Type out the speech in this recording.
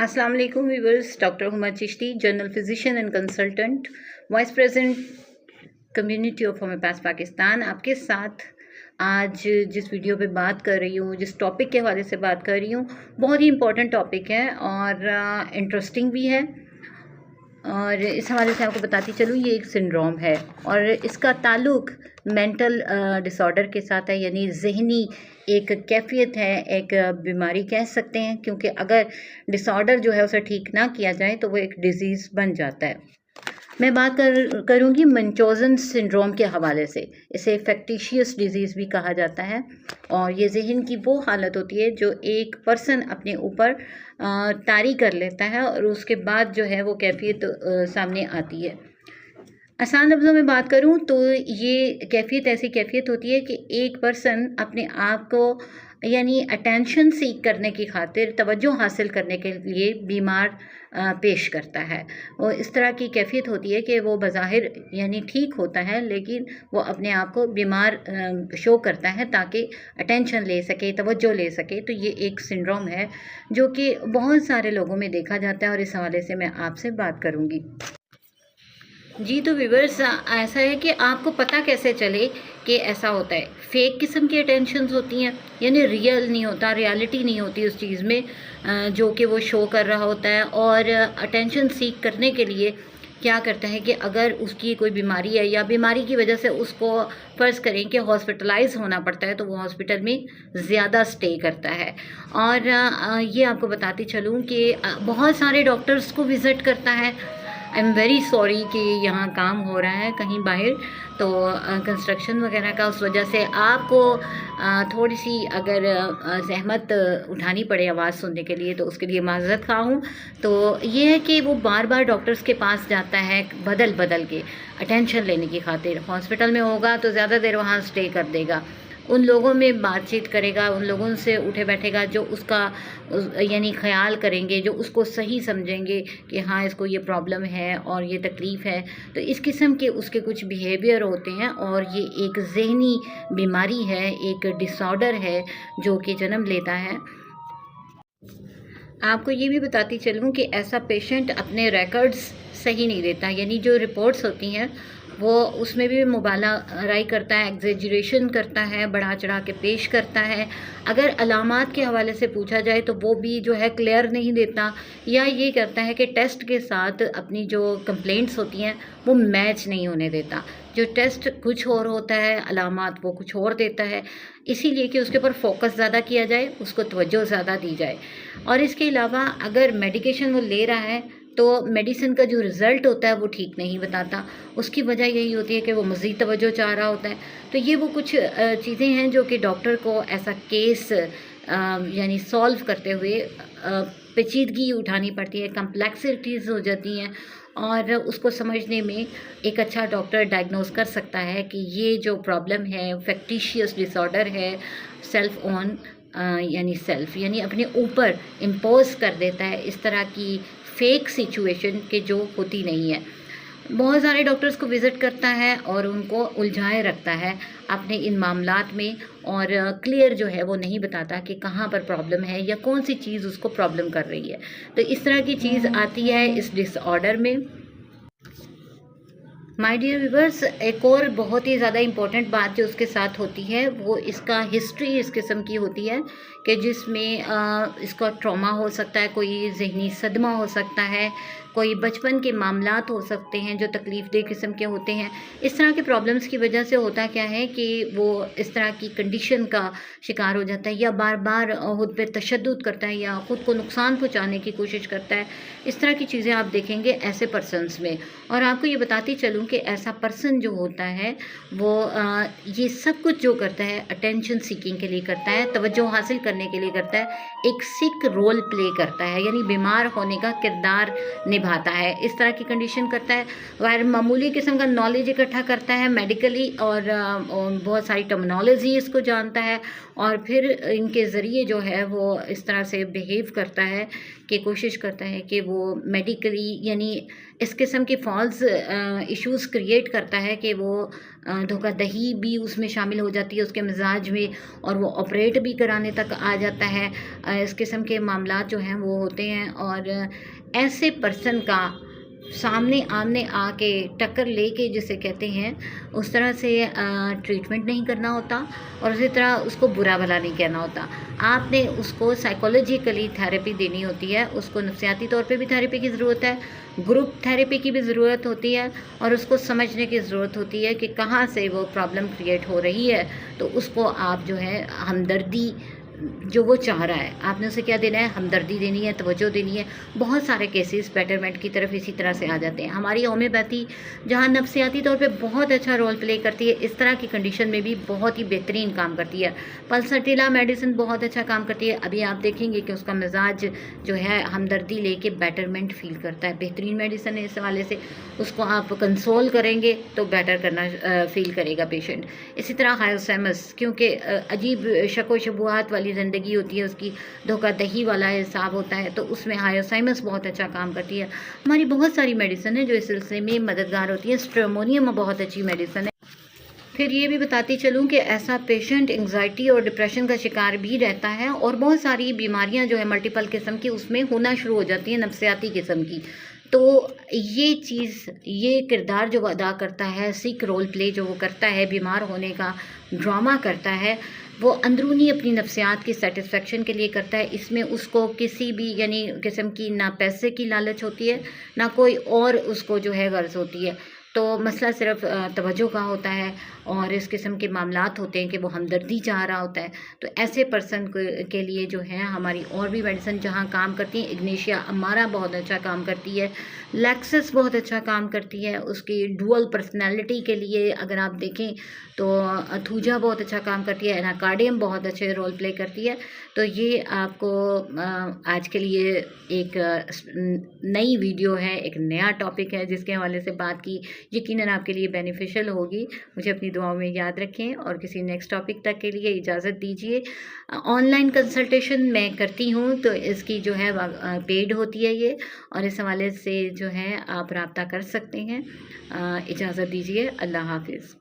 अस्सलाम वालेकुम viewers. Doctor Huma Chishti, general physician and consultant, vice president community of homeopath Pakistan, आपके साथ आज जिस वीडियो पे बात कर रही हूँ, जिस टॉपिक के हवाले से बात कर रही हूँ, बहुत ही इम्पोर्टेंट टॉपिक है और इंटरेस्टिंग भी है। और इस हवाले से आपको बताती चलूँ, ये एक सिंड्रोम है और इसका ताल्लुक मेंटल डिसऑर्डर के साथ है, यानी ज़हनी एक कैफियत है, एक बीमारी कह सकते हैं, क्योंकि अगर डिसऑर्डर जो है उसे ठीक ना किया जाए तो वो एक डिज़ीज़ बन जाता है। मैं बात करूँगी मंचोजन सिंड्रोम के हवाले से। इसे फैक्टिशियस डिजीज़ भी कहा जाता है और ये ज़हन की वो हालत होती है जो एक पर्सन अपने ऊपर तारी कर लेता है और उसके बाद जो है वो कैफियत सामने आती है। आसान लफ्ज़ों में बात करूँ तो ये कैफियत ऐसी कैफियत होती है कि एक पर्सन अपने आप को यानी अटेंशन सीख करने की खातिर, तवज्जो हासिल करने के लिए बीमार पेश करता है। और इस तरह की कैफियत होती है कि वो बज़ाहिर यानी ठीक होता है, लेकिन वो अपने आप को बीमार शो करता है ताकि अटेंशन ले सके, तवज्जो ले सके। तो ये एक सिंड्रोम है जो कि बहुत सारे लोगों में देखा जाता है और इस हवाले से मैं आपसे बात करूँगी। जी, तो व्यूअर्स, ऐसा है कि आपको पता कैसे चले कि ऐसा होता है। फेक किस्म की अटेंशन्स होती हैं, यानी रियल नहीं होता, रियलिटी नहीं होती उस चीज़ में जो कि वो शो कर रहा होता है। और अटेंशन सीख करने के लिए क्या करता है कि अगर उसकी कोई बीमारी है या बीमारी की वजह से उसको फ़र्ज़ करें कि हॉस्पिटलाइज होना पड़ता है, तो वो हॉस्पिटल में ज़्यादा स्टे करता है। और ये आपको बताती चलूँ कि बहुत सारे डॉक्टर्स को विज़िट करता है। आई एम वेरी सॉरी कि यहाँ काम हो रहा है कहीं बाहर, तो कंस्ट्रक्शन वगैरह का, उस वजह से आपको थोड़ी सी अगर ज़हमत उठानी पड़े आवाज़ सुनने के लिए, तो उसके लिए माज़रत खा हूँ। तो ये है कि वो बार बार डॉक्टर्स के पास जाता है बदल बदल के अटेंशन लेने की खातिर। हॉस्पिटल में होगा तो ज़्यादा देर वहाँ स्टे कर देगा, उन लोगों में बातचीत करेगा, उन लोगों से उठे बैठेगा जो उसका यानी ख्याल करेंगे, जो उसको सही समझेंगे कि हाँ इसको ये प्रॉब्लम है और ये तकलीफ़ है। तो इस किस्म के उसके कुछ बिहेवियर होते हैं और ये एक ज़हनी बीमारी है, एक डिसऑर्डर है जो कि जन्म लेता है। आपको ये भी बताती चलूँ कि ऐसा पेशेंट अपने रिकॉर्ड्स सही नहीं देता, यानी जो रिपोर्ट्स होती हैं वो उसमें भी मुबालग़ा करता है, एग्जेजरेशन करता है, बढ़ा चढ़ा के पेश करता है। अगर अलामात के हवाले से पूछा जाए तो वो भी जो है क्लियर नहीं देता, या ये करता है कि टेस्ट के साथ अपनी जो कंप्लेंट्स होती हैं वो मैच नहीं होने देता। जो टेस्ट कुछ और होता है, अलामात वो कुछ और देता है, इसीलिए कि उसके ऊपर फोकस ज़्यादा किया जाए, उसको तवज्जो ज़्यादा दी जाए। और इसके अलावा अगर मेडिकेशन वो ले रहा है तो मेडिसिन का जो रिज़ल्ट होता है वो ठीक नहीं बताता। उसकी वजह यही होती है कि वो मज़ीद तवज्जो चाह रहा होता है। तो ये वो कुछ चीज़ें हैं जो कि डॉक्टर को ऐसा केस यानी सॉल्व करते हुए पेचीदगी उठानी पड़ती है, कम्प्लेक्सिटीज़ हो जाती हैं और उसको समझने में एक अच्छा डॉक्टर डायग्नोस कर सकता है कि ये जो प्रॉब्लम है फैक्टिशियस डिसऑर्डर है, सेल्फ ऑन यानी सेल्फ यानी अपने ऊपर इम्पोज कर देता है इस तरह की फेक सिचुएशन के जो होती नहीं है। बहुत सारे डॉक्टर्स को विज़िट करता है और उनको उलझाए रखता है अपने इन मामलात में, और क्लियर जो है वो नहीं बताता कि कहाँ पर प्रॉब्लम है या कौन सी चीज़ उसको प्रॉब्लम कर रही है। तो इस तरह की चीज़ आती है इस डिसऑर्डर में। माय डियर व्यूअर्स, एक और बहुत ही ज़्यादा इम्पोर्टेंट बात जो उसके साथ होती है वो इसका हिस्ट्री इस किस्म की होती है कि जिसमें इसका ट्रॉमा हो सकता है, कोई ज़हनी सदमा हो सकता है, कोई बचपन के मामलात हो सकते हैं जो तकलीफ़देह किस्म के होते हैं। इस तरह के प्रॉब्लम्स की वजह से होता क्या है कि वो इस तरह की कंडीशन का शिकार हो जाता है, या बार बार खुद पे तशद्दुद करता है या ख़ुद को नुकसान पहुँचाने की कोशिश करता है। इस तरह की चीज़ें आप देखेंगे ऐसे पर्सनस में। और आपको ये बताती चलूँ कि ऐसा पर्सन जो होता है वो ये सब कुछ जो करता है अटेंशन सीकिंग के लिए करता है, तवज्जो हासिल करने के लिए करता है, एक सिक रोल प्ले करता है, यानी बीमार होने का किरदार निभाता है, इस तरह की कंडीशन करता है। गैर मामूली किस्म का नॉलेज इकट्ठा करता है मेडिकली और बहुत सारी टर्मिनोलॉजी इसको जानता है اور پھر ان کے ذریعے جو ہے وہ اس طرح سے بیہیو کرتا ہے کہ کوشش کرتا ہے کہ وہ میڈیکلی یعنی اس قسم کے فالس ایشوز کریٹ کرتا ہے کہ وہ دھوکہ دہی بھی اس میں شامل ہو جاتی ہے اس کے مزاج میں، اور وہ آپریٹ بھی کرانے تک آ جاتا ہے۔ اس قسم کے معاملات جو ہیں وہ ہوتے ہیں، اور ایسے پرسن کا سامنے آمنے آ کے ٹکر لے کے جسے کہتے ہیں اس طرح سے ٹریٹمنٹ نہیں کرنا ہوتا، اور اسی طرح اس کو برا بھلا نہیں کہنا ہوتا۔ آپ نے اس کو سائیکولوجیکلی تھیراپی دینی ہوتی ہے، اس کو نفسیاتی طور پہ بھی تھیراپی کی ضرورت ہے، گروپ تھیراپی کی بھی ضرورت ہوتی ہے، اور اس کو سمجھنے کی ضرورت ہوتی ہے کہ کہاں سے وہ پرابلم کریٹ ہو رہی ہے، تو اس کو آپ جو ہے ہمدردی جو وہ چاہ رہا ہے آپ نے اسے کیا دینا ہے، ہمدردی دینی ہے، توجہ دینی ہے۔ بہت سارے کیسز بیٹرمنٹ کی طرف اسی طرح سے آ جاتے ہیں۔ ہماری ہومیوپیتھی جہاں نفسیاتی طور پہ بہت اچھا رول پلے کرتی ہے، اس طرح کی کنڈیشن میں بھی بہت ہی بہترین کام کرتی ہے۔ پلسٹیلا میڈیسن بہت اچھا کام کرتی ہے، ابھی آپ دیکھیں گے کہ اس کا مزاج جو ہے ہمدردی لے کے بیٹرمنٹ فیل کرتا ہے، بہترین میڈیسن ہے۔ اس حوالے سے اس کو آپ کنسول کریں گے تو بیٹر کرنا فیل کرے گا پیشنٹ۔ اسی طرح ہائیوسیمس، کیونکہ عجیب شک و شبہات والی زندگی ہوتی ہے، اس کی دھوکہ دہی والا حساب ہوتا ہے، تو اس میں ہائیوسیمس بہت اچھا کام کرتی ہے۔ ہماری بہت ساری میڈیسن ہے جو اس سلسلے میں مددگار ہوتی ہے۔ اسٹریمونیم بہت اچھی میڈیسن ہے۔ پھر یہ بھی بتاتی چلوں کہ ایسا پیشنٹ انگزائٹی اور ڈپریشن کا شکار بھی رہتا ہے، اور بہت ساری بیماریاں جو ہے ملٹیپل قسم کی اس میں ہونا شروع ہو جاتی ہیں، نفسیاتی قسم کی۔ تو یہ چیز، یہ کردار جو وہ ادا کرتا ہے، سیک رول پلے جو وہ کرتا ہے، بیمار ہونے کا ڈرامہ کرتا ہے، وہ اندرونی اپنی نفسیات کی سیٹسفیکشن کے لیے کرتا ہے۔ اس میں اس کو کسی بھی یعنی قسم کی نہ پیسے کی لالچ ہوتی ہے، نہ کوئی اور اس کو جو ہے غرض ہوتی ہے۔ تو مسئلہ صرف توجہ کا ہوتا ہے، اور اس قسم کے معاملات ہوتے ہیں کہ وہ ہمدردی چاہ رہا ہوتا ہے۔ تو ایسے پرسن کے لیے جو ہے ہماری اور بھی میڈیسن جہاں کام کرتی ہیں، اگنیشیا امارا بہت اچھا کام کرتی ہے، لیکسس بہت اچھا کام کرتی ہے اس کی ڈوئل پرسنالٹی کے لیے۔ اگر آپ دیکھیں تو اتھوجا بہت اچھا کام کرتی ہے، اناکارڈیم بہت اچھے رول پلے کرتی ہے۔ تو یہ آپ کو آج کے لیے ایک نئی ویڈیو ہے، ایک نیا ٹاپک ہے جس کے حوالے سے بات کی، یقیناً آپ کے لیے بینیفیشل ہوگی۔ مجھے اپنی دعاؤں میں یاد رکھیں، اور کسی نیکسٹ ٹاپک تک کے لیے اجازت دیجیے۔ آن لائن کنسلٹیشن میں کرتی ہوں، تو اس کی جو ہے پیڈ ہوتی ہے یہ، اور اس حوالے سے جو ہے آپ رابطہ کر سکتے ہیں۔ اجازت دیجیے، اللہ حافظ۔